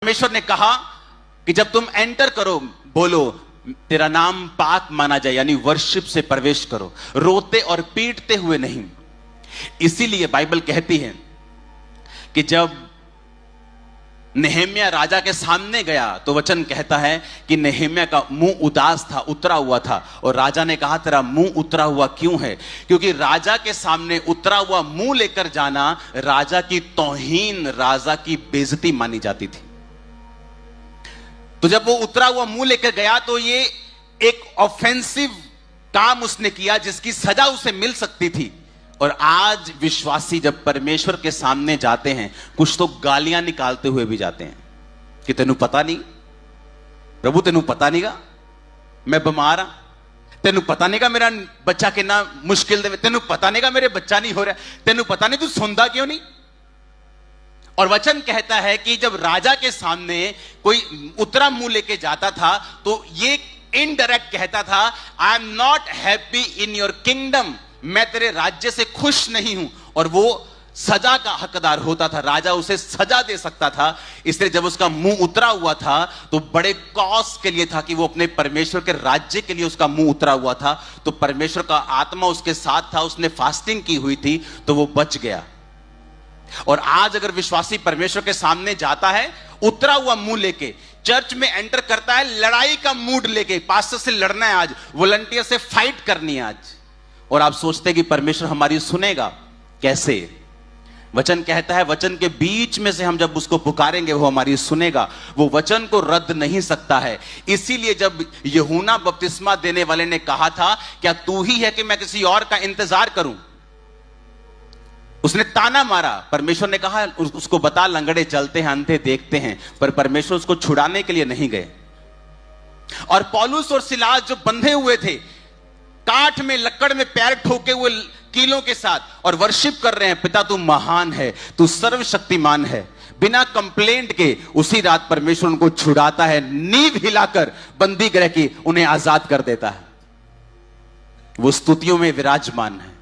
परमेश्वर ने कहा कि जब तुम एंटर करो, बोलो तेरा नाम पाक माना जाए, यानी वर्शिप से प्रवेश करो, रोते और पीटते हुए नहीं। इसीलिए बाइबल कहती है कि जब नेहेम्याह राजा के सामने गया तो वचन कहता है कि नेहेम्याह का मुंह उदास था, उतरा हुआ था। और राजा ने कहा तेरा मुंह उतरा हुआ क्यों है? क्योंकि राजा के सामने उतरा हुआ मुंह लेकर जाना राजा की तौहीन, राजा की बेइज्जती मानी जाती थी। तो जब वो उतरा हुआ मुंह लेकर गया तो ये एक ऑफेंसिव काम उसने किया जिसकी सजा उसे मिल सकती थी। और आज विश्वासी जब परमेश्वर के सामने जाते हैं, कुछ तो गालियां निकालते हुए भी जाते हैं कि तेनू पता नहीं प्रभु, तेनू पता नहीं गा मैं बीमार हां, तेनू पता नहीं गा मेरा बच्चा कितना मुश्किल दे, तेनू पता नहीं गा मेरे बच्चा नहीं हो रहा, तेनू पता नहीं तू सुनता क्यों नहीं। और वचन कहता है कि जब राजा के सामने कोई उतरा मुंह लेके जाता था तो ये इनडायरेक्ट कहता था I am not happy in your kingdom, मैं तेरे राज्य से खुश नहीं हूं। और वो सजा का हकदार होता था, राजा उसे सजा दे सकता था। इसलिए जब उसका मुंह उतरा हुआ था तो बड़े कॉज के लिए था कि वो अपने परमेश्वर के राज्य के लिए उसका मुंह उतरा हुआ था। तो परमेश्वर का आत्मा उसके साथ था, उसने फास्टिंग की हुई थी तो वो बच गया। और आज अगर विश्वासी परमेश्वर के सामने जाता है उतरा हुआ मुंह लेके, चर्च में एंटर करता है लड़ाई का मूड लेके, पास्टर से लड़ना है आज, वॉलंटियर से फाइट करनी है आज, और आप सोचते हैं कि परमेश्वर हमारी सुनेगा, कैसे? वचन कहता है वचन के बीच में से हम जब उसको पुकारेंगे वो हमारी सुनेगा, वो वचन को रद्द नहीं सकता है। इसीलिए जब यूहन्ना बपतिस्मा देने वाले ने कहा था क्या तू ही है कि मैं किसी और का इंतजार करूं, उसने ताना मारा। परमेश्वर ने कहा उसको बता लंगड़े चलते हैं, अंधे देखते हैं, पर परमेश्वर उसको छुड़ाने के लिए नहीं गए। और पौलुस और सिलास जो बंधे हुए थे, काठ में लकड़ में पैर ठोके हुए कीलों के साथ, और वर्शिप कर रहे हैं पिता तू महान है, तू सर्वशक्तिमान है, बिना कंप्लेंट के उसी रात परमेश्वर उनको छुड़ाता है, नींव हिलाकर बंदी गृह की उन्हें आजाद कर देता है। वो स्तुतियों में विराजमान है।